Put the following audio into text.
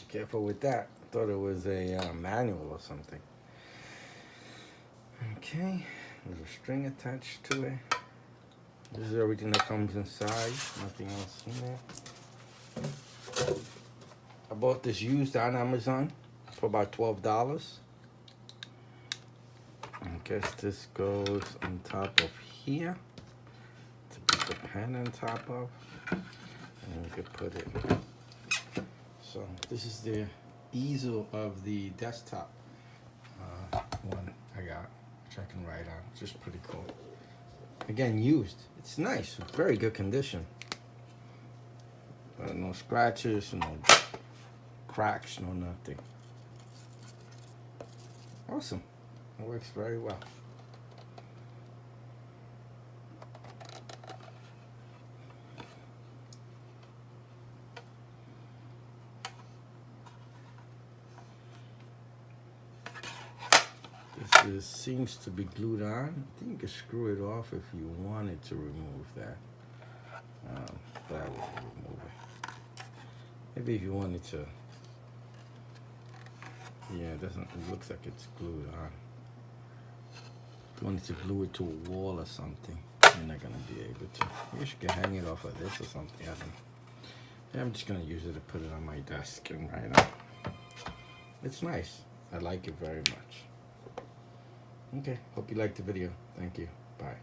Careful with that. I thought it was a manual or something. Okay, there's a string attached to it. This is everything that comes inside, nothing else in there. I bought this used on Amazon for about $12. I guess this goes on top of here to put the pen on top of, and you could put it. So this is the easel of the desktop one I got, which I can write on. Just pretty cool. Again, used. It's nice. Very good condition. No scratches, no cracks, no nothing. Awesome. It works very well. This seems to be glued on. I think you can screw it off if you wanted to remove that. But I wouldn't remove it. Maybe if you wanted to. Yeah, it doesn't. It looks like it's glued on. If you wanted to glue it to a wall or something, you're not gonna be able to. You should hang it off of this or something. I don't know. Yeah, I'm just gonna use it to put it on my desk and write on. It's nice. I like it very much. Okay, hope you liked the video. Thank you. Bye.